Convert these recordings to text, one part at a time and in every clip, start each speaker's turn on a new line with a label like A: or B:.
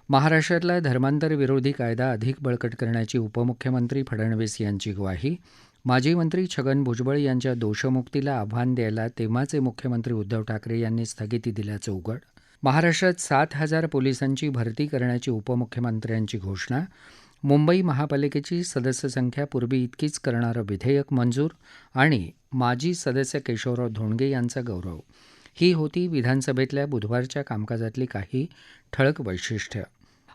A: महाराष्ट्रातला धर्मांतर विरोधी कायदा अधिक बळकट करण्याची उपमुख्यमंत्री फडणवीस यांची ग्वाही. माजी मंत्री छगन भुजबळ यांच्या दोषमुक्तीला आव्हान द्यायला तेव्हाचे मुख्यमंत्री उद्धव ठाकरे यांनी स्थगिती दिल्याचं उघड. महाराष्ट्रात 7,000 पोलिसांची भरती करण्याची उपमुख्यमंत्र्यांची घोषणा. मुंबई महापालिकेची सदस्य संख्या पूर्वी इतकीच करणारं विधेयक मंजूर. आणि माजी सदस्य केशवराव धोंडगे यांचा गौरव. ही होती विधानसभेतल्या बुधवारच्या कामकाजातली काही ठळक वैशिष्ट्य.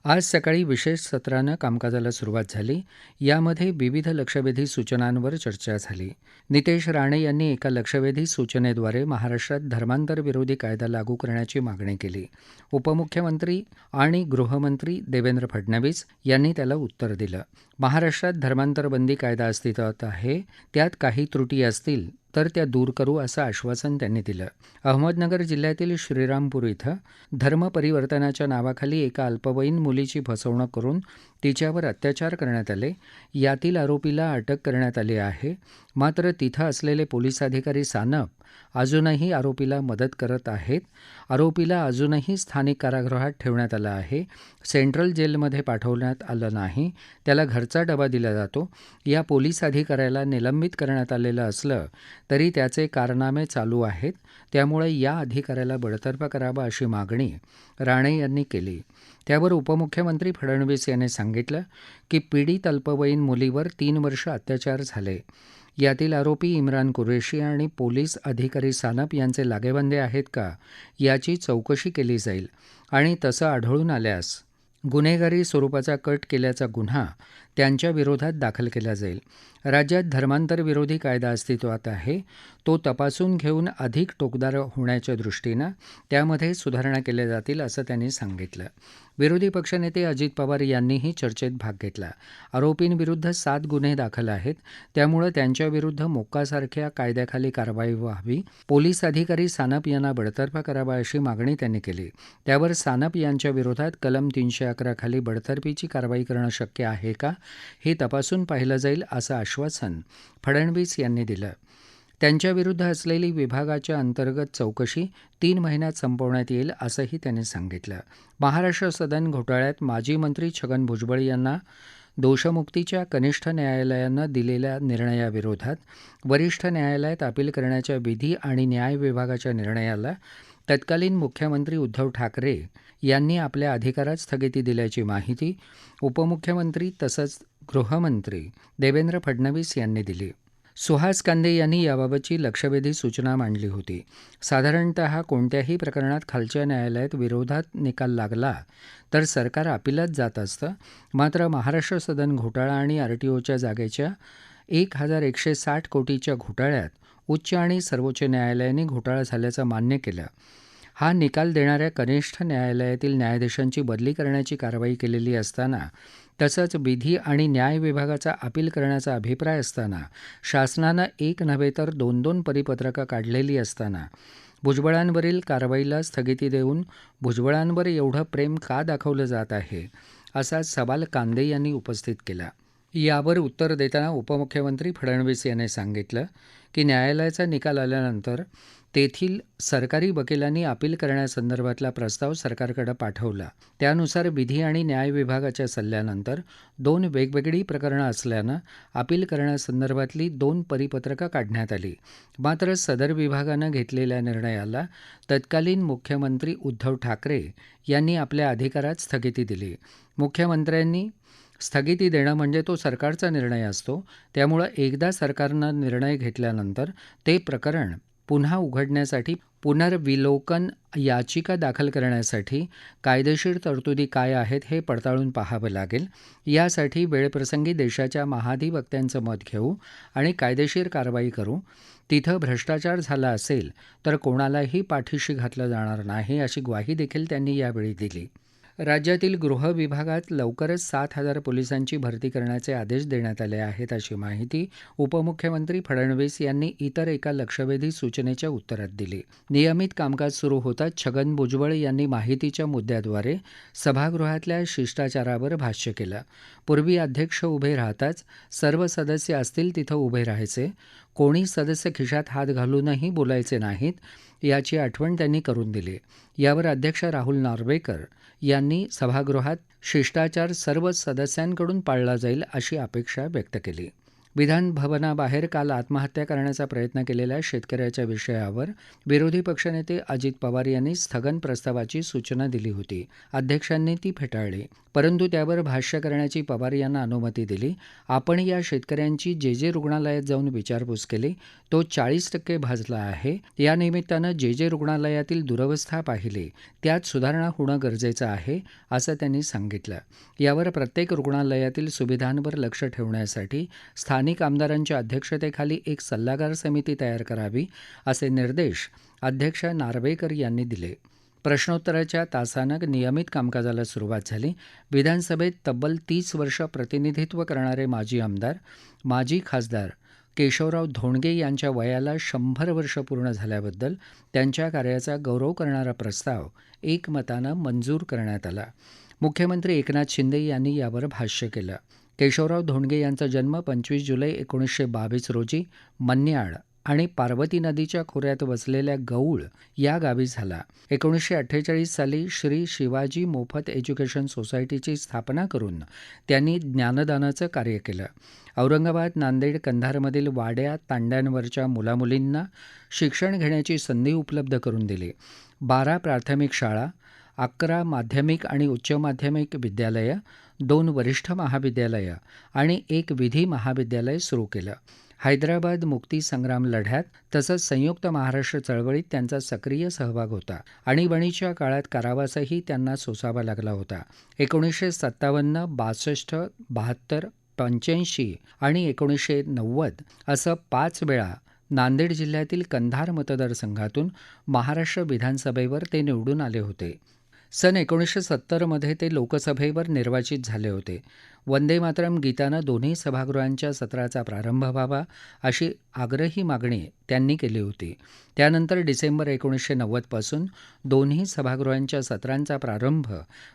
A: आज सकाळी विशेष सत्रानं कामकाजाला सुरुवात झाली. यामध्ये विविध लक्षवेधी सूचनांवर चर्चा झाली. नितेश राणे यांनी एका लक्षवेधी सूचनेद्वारे महाराष्ट्रात धर्मांतर विरोधी कायदा लागू करण्याची मागणी केली. उपमुख्यमंत्री आणि गृहमंत्री देवेंद्र फडणवीस यांनी त्याला उत्तर दिलं. महाराष्ट्रात धर्मांतर बंदी कायदा अस्तित्वात आहे, त्यात काही त्रुटी असतील तर त्या दूर करू असं आश्वासन त्यांनी दिलं. अहमदनगर जिल्ह्यातील श्रीरामपूर इथं धर्मपरिवर्तनाच्या नावाखाली एका अल्पवयीन मुलीची फसवणूक करून तिच्यावर अत्याचार करण्यात आले. यातील आरोपीला अटक करण्यात आली आहे. मात्र तिथं असलेले पोलीस अधिकारी सानप अजूनही आरोपीला मदत करत आहेत. आरोपीला अजूनही स्थानिक कारागृहात ठेवण्यात आलं आहे. सेंट्रल जेलमध्ये पाठवण्यात आलं नाही. त्याला घरचा डबा दिला जातो. या पोलीस अधिकाऱ्याला निलंबित करण्यात आलेलं असलं तरी त्याचे कारनामे चालू आहेत. त्यामुळे या अधिकाऱ्याला बडतर्फ करावा अशी मागणी राणे यांनी केली. त्यावर उपमुख्यमंत्री फडणवीस यांनी सांगितलं की पीडित अल्पवयीन मुलीवर 3 वर्ष अत्याचार झाले. यातील आरोपी इम्रान कुरेशी आणि पोलीस अधिकारी सानप यांचे लागेबांधे आहेत का याची चौकशी केली जाईल आणि तसं आढळून आल्यास गुन्हेगारी स्वरूपाचा कट केल्याचा गुन्हा त्यांच्या विरोधात दाखल केला जाईल. राज्यात धर्मांतर विरोधी कायदा अस्तित्वात आहे, तो तपासून घेऊन अधिक टोकदार होण्याच्या दृष्टीनं त्यामध्ये सुधारणा केल्या जातील असं त्यांनी सांगितलं. विरोधी पक्षनेते अजित पवार यांनीही चर्चेत भाग घेतला. आरोपींविरुद्ध 7 गुन्हे दाखल आहेत, त्यामुळे त्यांच्याविरुद्ध मोक्कासारख्या कायद्याखाली कारवाई व्हावी. पोलीस अधिकारी सानप यांना बडतर्फ करावा अशी मागणी त्यांनी केली. त्यावर सानप यांच्या विरोधात कलम 311 खाली बडतर्फीची कारवाई करणं शक्य आहे का हे तपासून पाहिलं जाईल असं आश्वासन फडणवीस यांनी दिलं. त्यांच्याविरुद्ध असलेली विभागाच्या अंतर्गत चौकशी 3 महिन्यात संपवण्यात येईल असंही त्यांनी सांगितलं. महाराष्ट्र सदन घोटाळ्यात माजी मंत्री छगन भुजबळ यांना दोषमुक्तीच्या कनिष्ठ न्यायालयानं दिलेल्या निर्णयाविरोधात वरिष्ठ न्यायालयात अपील करण्याच्या विधी आणि न्याय विभागाच्या निर्णयाला तत्कालीन मुख्यमंत्री उद्धव ठाकरे यांनी आपल्या अधिकारात स्थगिती दिल्याची माहिती उपमुख्यमंत्री तसंच गृहमंत्री देवेंद्र फडणवीस यांनी दिली. सुहास कांदे यांनी याबाबतची लक्षवेधी सूचना मांडली होती. साधारणतः कोणत्याही प्रकरणात खालच्या न्यायालयात विरोधात निकाल लागला तर सरकार अपिलात जात असतं. मात्र महाराष्ट्र सदन घोटाळा आणि आरटीओच्या जागेच्या 1,160 कोटीच्या घोटाळ्यात उच्च आणि सर्वोच्च न्यायालयाने घोटाळा झाल्याचं मान्य केलं. हा निकाल देणाऱ्या कनिष्ठ न्यायालयातील न्यायाधीशांची बदली करण्याची कारवाई केलेली असताना तसंच विधी आणि न्याय विभागाचा अपील करण्याचा अभिप्राय असताना शासनानं एक नव्हे तर 2-2 परिपत्रकं काढलेली असताना भुजबळांवरील कारवाईला स्थगिती देऊन भुजबळांवर एवढं प्रेम का दाखवलं जात आहे असा सवाल कांदे यांनी उपस्थित केला. यावर उत्तर देताना उपमुख्यमंत्री फडणवीस यांनी सांगितलं की न्यायालयाचा निकाल आल्यानंतर तेथील सरकारी वकिलांनी अपील करण्यासंदर्भातला प्रस्ताव सरकारकडे पाठवला. त्यानुसार विधी आणि न्याय विभागाच्या सल्ल्यानंतर 2 वेगवेगळी प्रकरणं असल्यानं अपील करण्यासंदर्भातली 2 परिपत्रकं काढण्यात आली. मात्र सदर विभागानं घेतलेल्या निर्णयाला तत्कालीन मुख्यमंत्री उद्धव ठाकरे यांनी आपल्या अधिकारात स्थगिती दिली. मुख्यमंत्र्यांनी स्थगिती देणं म्हणजे तो सरकारचा निर्णय असतो. त्यामुळं एकदा सरकारनं निर्णय घेतल्यानंतर ते प्रकरण पुन्हा उघडण्यासाठी पुनर्विलोकन याचिका दाखल करण्यासाठी कायदेशीर तरतुदी काय आहेत हे पडताळून पाहावं लागेल. यासाठी वेळप्रसंगी देशाच्या महाधिवक्त्यांचं मत घेऊ आणि कायदेशीर कारवाई करू. तिथं भ्रष्टाचार झाला असेल तर कोणालाही पाठीशी घातलं जाणार नाही अशी ग्वाही देखील त्यांनी यावेळी दिली. राज्यातील गृह विभागात लवकरच 7,000 पोलिसांची भरती करण्याचे आदेश देण्यात आले आहेत अशी माहिती उपमुख्यमंत्री फडणवीस यांनी इतर एका लक्षवेधी सूचनेच्या उत्तरात दिली. नियमित कामकाज सुरू होताच छगन भुजबळ यांनी माहितीच्या मुद्द्याद्वारे सभागृहातल्या शिष्टाचारावर भाष्य केलं. पूर्वी अध्यक्ष उभे राहताच सर्व सदस्य असतील तिथं उभे राहायचे. कोणी सदस्य खिशात हात घालूनही बोलायचे नाहीत याची आठवण त्यांनी करून दिली. यावर अध्यक्ष राहुल नार्वेकर यांनी सभागृहात शिष्टाचार सर्व सदस्यांकडून पाळला जाईल अशी अपेक्षा व्यक्त केली. विधान भवनाबाहेर काल आत्महत्या करण्याचा प्रयत्न केलेल्या शेतकऱ्याच्या विषयावर विरोधी पक्षनेते अजित पवार यांनी स्थगन प्रस्तावाची सूचना दिली होती. अध्यक्षांनी ती फेटाळली, परंतु त्यावर भाष्य करण्याची पवार यांना अनुमती दिली. आपण या शेतकऱ्यांची जे रुग्णालयात जाऊन विचारपूस केली, तो 40% भाजला आहे. या निमित्तानं जे रुग्णालयातील दुरवस्था पाहिली, त्यात सुधारणा होणं गरजेचं आहे, असं त्यांनी सांगितलं. यावर प्रत्येक रुग्णालयातील सुविधांवर लक्ष ठेवण्यासाठी स्थानिक आमदारांच्या अध्यक्षतेखाली एक सल्लागार समिती तयार करावी, असे निर्देश अध्यक्ष नार्वेकर यांनी दिले. प्रश्नोत्तराच्या तासानं नियमित कामकाजाला सुरुवात झाली. विधानसभेत तब्बल 30 वर्ष प्रतिनिधित्व करणारे माजी आमदार, माजी खासदार केशवराव धोंडगे यांच्या वयाला 100 वर्ष पूर्ण झाल्याबद्दल त्यांच्या कार्याचा गौरव करणारा प्रस्ताव एकमतानं मंजूर करण्यात आला. मुख्यमंत्री एकनाथ शिंदे यांनी यावर भाष्य केलं. केशवराव धोंडगे यांचा जन्म 25 जुलै 1922 रोजी मन्याड आणि पार्वती नदीच्या खोऱ्यात वसलेल्या गौळ या गावी झाला. 1948 साली श्री शिवाजी मोफत एज्युकेशन सोसायटीची स्थापना करून त्यांनी ज्ञानदानाचं कार्य केलं. औरंगाबाद, नांदेड, कंधारमधील वाड्या तांड्यांवरच्या मुलामुलींना शिक्षण घेण्याची संधी उपलब्ध करून दिली. 12 प्राथमिक शाळा, 11 माध्यमिक आणि उच्च माध्यमिक विद्यालयं, 2 वरिष्ठ महाविद्यालयं आणि 1 विधी महाविद्यालय सुरू केलं. हैदराबाद मुक्ती संग्राम लढ्यात तसंच संयुक्त महाराष्ट्र चळवळीत त्यांचा सक्रिय सहभाग होता. आणीबाणीच्या काळात कारावासही त्यांना सोसावा लागला होता. 1957, 62, 72, 85 आणि 1990 असं 5 वेळा नांदेड जिल्ह्यातील कंधार मतदारसंघातून महाराष्ट्र विधानसभेवर ते निवडून आले होते. सन 1970 मध्ये ते लोकसभेवर निर्वाचित झाले होते. वंदे मातरम गीतानं दोन्ही सभागृहांच्या सत्राचा प्रारंभ व्हावा अशी आग्रही मागणी त्यांनी केली होती. त्यानंतर डिसेंबर 1990 पासून दोन्ही सभागृहांच्या सत्रांचा प्रारंभ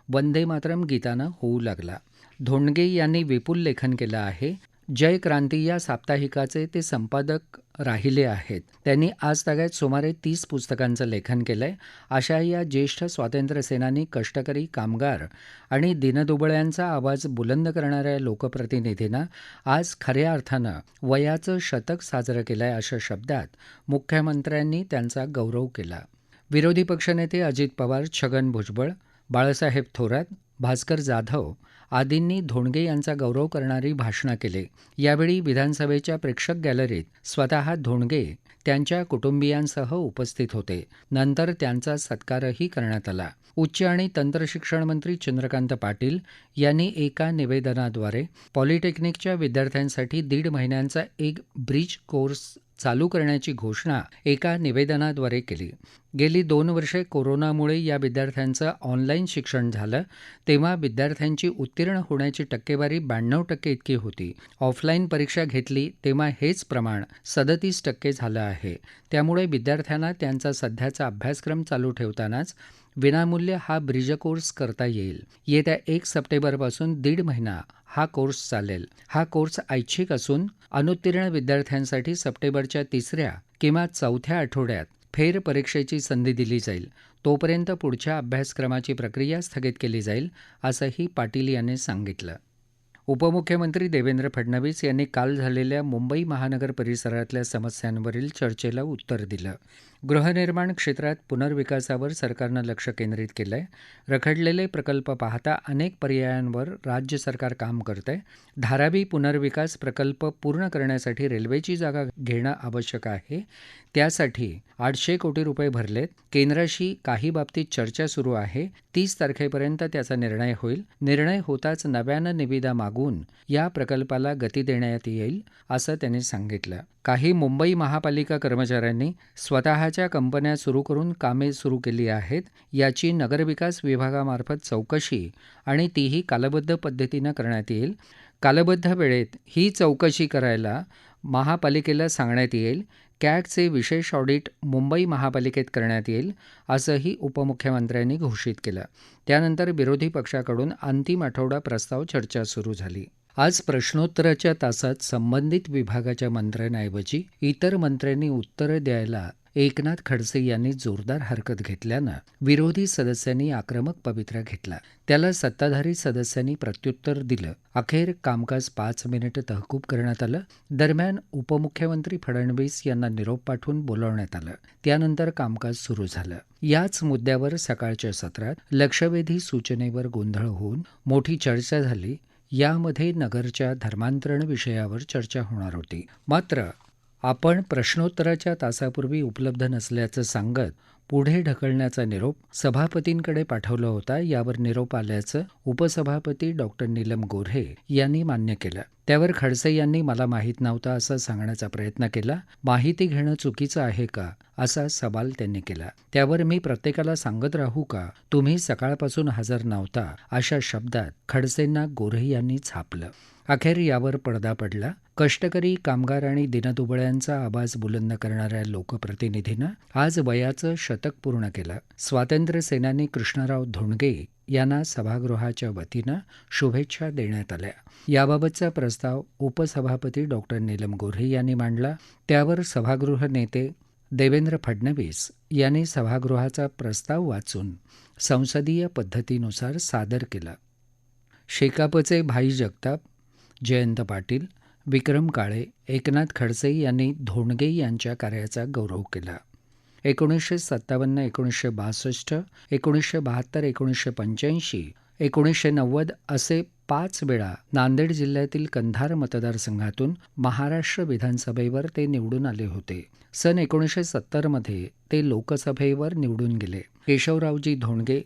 A: वंदे मातरम गीतानं होऊ लागला. धोंडगे यांनी विपुल लेखन केलं आहे. जय क्रांती या साप्ताहिकाचे ते संपादक राहिले आहेत. त्यांनी आजतागायत सुमारे 30 पुस्तकांचं लेखन केलंय. अशा या ज्येष्ठ स्वातंत्र्यसेनानी, कष्टकरी, कामगार आणि दीनदुबळ्यांचा आवाज बुलंद करणाऱ्या लोकप्रतिनिधींना आज खऱ्या अर्थानं वयाचं शतक साजरं केलंय अशा शब्दात मुख्यमंत्र्यांनी त्यांचा गौरव केला. विरोधी पक्षनेते अजित पवार, छगन भुजबळ, बाळासाहेब थोरात, भास्कर जाधव आदींनी धोंडगे यांचा गौरव करणारी भाषणं केली. यावेळी विधानसभेच्या प्रेक्षक गॅलरीत स्वतः धोंडगे त्यांच्या कुटुंबियांसह उपस्थित होते. नंतर त्यांचा सत्कारही करण्यात आला. उच्च आणि तंत्रशिक्षण मंत्री चंद्रकांत पाटील यांनी एका निवेदनाद्वारे पॉलिटेक्निकच्या विद्यार्थ्यांसाठी 1.5 महिन्यांचा एक ब्रिज कोर्स चालू करण्याची घोषणा एका निवेदनाद्वारे केली. गेली 2 वर्षे कोरोनामुळे या विद्यार्थ्यांचं ऑनलाईन शिक्षण झालं, तेव्हा विद्यार्थ्यांची उत्तीर्ण होण्याची टक्केवारी 92% इतकी होती. ऑफलाईन परीक्षा घेतली तेव्हा हेच प्रमाण 37% झालं आहे. त्यामुळे विद्यार्थ्यांना त्यांचा सध्याचा अभ्यासक्रम चालू ठेवतानाच विनामूल्य हा ब्रिज कोर्स करता येईल. येत्या 1 सप्टेंबरपासून 1.5 महिना हा कोर्स चालेल. हा कोर्स ऐच्छिक असून अनुत्तीर्ण विद्यार्थ्यांसाठी सप्टेंबरच्या 3ऱ्या किंवा 4थ्या आठवड्यात फेरपरीक्षेची संधी दिली जाईल. तोपर्यंत पुढच्या अभ्यासक्रमाची प्रक्रिया स्थगित केली जाईल, असंही पाटील यांनी सांगितलं. उपमुख्यमंत्री देवेंद्र फडणवीस यांनी काल झालेल्या मुंबई महानगर परिसरातल्या समस्यांवरील चर्चेला उत्तर दिलं. गृहनिर्माण क्षेत्रात पुनर्विकासावर सरकारनं लक्ष केंद्रित केलंय. रखडलेले प्रकल्प पाहता अनेक पर्यायांवर राज्य सरकार काम करतंय. धारावी पुनर्विकास प्रकल्प पूर्ण करण्यासाठी रेल्वेची जागा घेणं आवश्यक आहे. त्यासाठी 800 कोटी रुपये भरलेत. केंद्राशी काही बाबतीत चर्चा सुरू आहे. 30 तारखेपर्यंत त्याचा निर्णय होईल. निर्णय होताच नव्यानं निविदा मागून या प्रकल्पाला गती देण्यात येईल, असं त्यांनी सांगितलं. काही मुंबई महापालिका कर्मचाऱ्यांनी स्वतःच्या कंपन्या सुरू करून कामे सुरू केली आहेत. याची नगरविकास विभागामार्फत चौकशी आणि तीही कालबद्ध पद्धतीनं करण्यात येईल. कालबद्ध वेळेत ही चौकशी करायला महापालिकेला सांगण्यात येईल. कॅगचे विशेष ऑडिट मुंबई महापालिकेत करण्यात येईल, असंही उपमुख्यमंत्र्यांनी घोषित केलं. त्यानंतर विरोधी पक्षाकडून अंतिम आठवडा प्रस्ताव चर्चा सुरू झाली. आज प्रश्नोत्तराच्या तासात संबंधित विभागाच्या मंत्र्यांऐवजी इतर मंत्र्यांनी उत्तरं द्यायला एकनाथ खडसे यांनी जोरदार हरकत घेतल्यानं विरोधी सदस्यांनी आक्रमक पवित्रा घेतला. त्याला सत्ताधारी सदस्यांनी प्रत्युत्तर दिलं. अखेर कामकाज 5 मिनिटं तहकूब करण्यात आलं. दरम्यान उपमुख्यमंत्री फडणवीस यांना निरोप पाठवून बोलावण्यात आलं. त्यानंतर कामकाज सुरू झालं. याच मुद्द्यावर सकाळच्या सत्रात लक्षवेधी सूचनेवर गोंधळ होऊन मोठी चर्चा झाली. यामध्ये नगरच्या धर्मांतरण विषयावर चर्चा होणार होती. मात्र आपण प्रश्नोत्तराच्या तासापूर्वी उपलब्ध नसल्याचं सांगत पुढे ढकलण्याचा निरोप सभापतींकडे पाठवला होता. यावर निरोप आल्याचं उपसभापती डॉ. नीलम गोऱ्हे यांनी मान्य केलं. त्यावर खडसे यांनी मला माहीत नव्हतं असं सांगण्याचा प्रयत्न केला. माहिती घेणं चुकीचं आहे का असा सवाल त्यांनी केला. त्यावर मी प्रत्येकाला सांगत राहू का तुम्ही सकाळपासून हजर नव्हता अशा शब्दात खडसेंना गोऱ्हे यांनी छापलं. अखेर यावर पडदा पडला. कष्टकरी कामगार आणि दिनदुबळ्यांचा आवाज बुलंद करणाऱ्या लोकप्रतिनिधीनं आज वयाचं शतक पूर्ण केलं. स्वातंत्र्यसेनानी कृष्णराव धोंडगे यांना सभागृहाच्या वतीनं शुभेच्छा देण्यात आल्या. याबाबतचा प्रस्ताव उपसभापती डॉ. नीलम गोऱ्हे यांनी मांडला. त्यावर सभागृह नेते देवेंद्र फडणवीस यांनी सभागृहाचा प्रस्ताव वाचून संसदीय पद्धतीनुसार सादर केला. शेकापचे भाई जगताप, जयंत पाटील, विक्रम काळे, एकनाथ खडसे यांनी धोंडगे यांच्या कार्याचा गौरव केला. 1957, 1962, 1972, 1985, 1990 असे 5 वेळा नांदेड जिल्ह्यातील कंधार मतदारसंघातून महाराष्ट्र विधानसभेवर ते निवडून आले होते. सन 1970 मध्ये ते लोकसभेवर निवडून गेले. केशवरावजी धोंडगे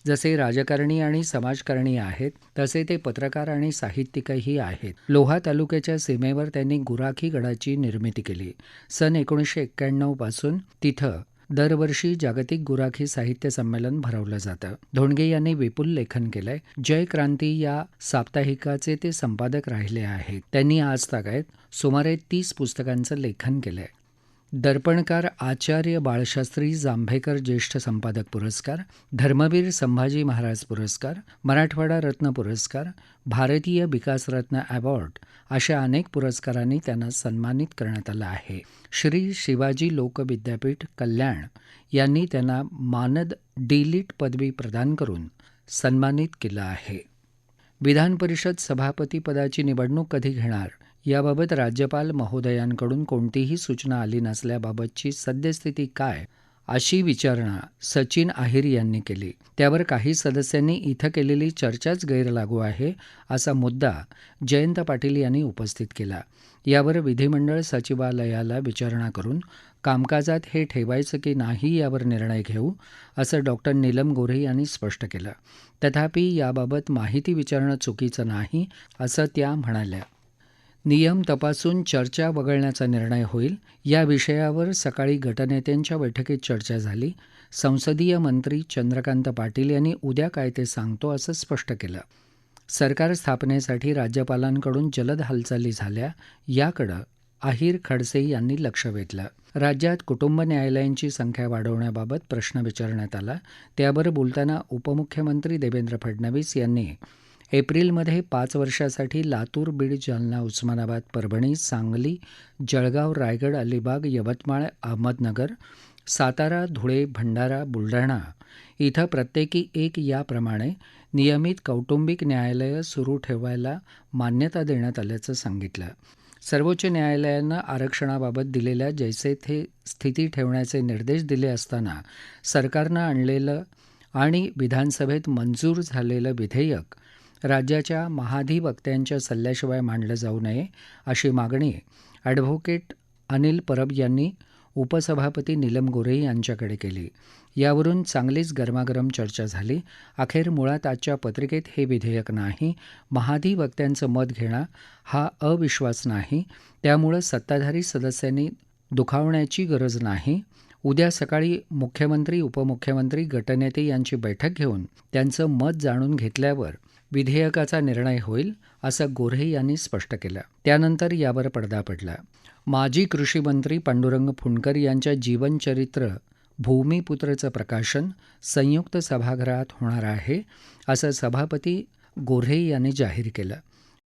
A: जसे राजकारणी आणि समाजकारणी आहेत तसे ते पत्रकार आणि साहित्यिकही आहेत. लोहा तालुक्याच्या सीमेवर त्यांनी गुराखी गडाची निर्मिती केली. सन 1991 पासून तिथं दरवर्षी जागतिक गुराखी साहित्य संमेलन भरवलं जातं. धोंडगे यांनी विपुल लेखन केलंय. जय क्रांती या साप्ताहिकाचे ते संपादक राहिले आहेत. त्यांनी आज तागायत सुमारे 30 पुस्तकांचं लेखन केलंय. दर्पणकार आचार्य बाळशास्त्री जांभेकर ज्येष्ठ संपादक पुरस्कार, धर्मवीर संभाजी महाराज पुरस्कार, मराठवाडा रत्न पुरस्कार, भारतीय विकास रत्न अवॉर्ड अशा अनेक पुरस्कारांनी त्यांना सन्मानित करण्यात आलं आहे. श्री शिवाजी लोक विद्यापीठ कल्याण यांनी त्यांना मानद डी.लिट पदवी प्रदान करून सन्मानित केलं आहे. विधान परिषद सभापतीपदाची निवडणूक कधी घेणार याबाबत राज्यपाल महोदयांकडून कोणतीही सूचना आली नसल्याबाबतची सद्यस्थिती काय अशी विचारणा सचिन अहिर यांनी केली. त्यावर काही सदस्यांनी इथं केलेली चर्चाच गैरलागू आहे असा मुद्दा जयंत पाटील यांनी उपस्थित केला. यावर विधिमंडळ सचिवालयाला विचारणा करून कामकाजात हे ठेवायचं की नाही यावर निर्णय घेऊ असं डॉ. नीलम गोऱ्हे यांनी स्पष्ट केलं. तथापि याबाबत माहिती विचारणं चुकीचं नाही असं त्या म्हणाल्या. नियम तपासून चर्चा वगळण्याचा निर्णय होईल. या विषयावर सकाळी गटनेत्यांच्या बैठकीत चर्चा झाली. संसदीय मंत्री चंद्रकांत पाटील यांनी उद्या काय ते सांगतो असं स्पष्ट केलं. सरकार स्थापनेसाठी राज्यपालांकडून जलद हालचाली झाल्या याकडं अहिर खडसे यांनी लक्ष वेधलं. राज्यात कुटुंब न्यायालयांची संख्या वाढवण्याबाबत प्रश्न विचारण्यात आला. त्यावर बोलताना उपमुख्यमंत्री देवेंद्र फडणवीस यांनी एप्रिलमध्ये 5 वर्षासाठी लातूर, बीड, जालना, उस्मानाबाद, परभणी, सांगली, जळगाव, रायगड, अलिबाग, यवतमाळ, अहमदनगर, सातारा, धुळे, भंडारा, बुलढाणा इथं प्रत्येकी 1 याप्रमाणे नियमित कौटुंबिक न्यायालयं सुरू ठेवायला मान्यता देण्यात आल्याचं सांगितलं. सर्वोच्च न्यायालयानं आरक्षणाबाबत दिलेल्या जैसे थे स्थिती ठेवण्याचे निर्देश दिले असताना सरकारनं आणलेलं आणि विधानसभेत मंजूर झालेलं विधेयक राज्याच्या महाधिवक्त्यांच्या सल्ल्याशिवाय मांडलं जाऊ नये अशी मागणी ॲडव्होकेट अनिल परब यांनी उपसभापती नीलम गोऱ्हे यांच्याकडे केली. यावरून चांगलीच गरमागरम चर्चा झाली. अखेर मुळात आजच्या पत्रिकेत हे विधेयक नाही. महाधिवक्त्यांचं मत घेणं हा अविश्वास नाही. त्यामुळं सत्ताधारी सदस्यांनी दुखावण्याची गरज नाही. उद्या सकाळी मुख्यमंत्री, उपमुख्यमंत्री, गटनेते यांची बैठक घेऊन त्यांचं मत जाणून घेतल्यावर विधेयकाचा निर्णय होईल असं गोऱ्हे यांनी स्पष्ट केलं. त्यानंतर यावर पडदा पडला. माजी कृषी मंत्री पांडुरंग फुंडकर यांच्या जीवनचरित्र भूमिपुत्रचं प्रकाशन संयुक्त सभागृहात होणार आहे असं सभापती गोऱ्हे यांनी जाहीर केलं.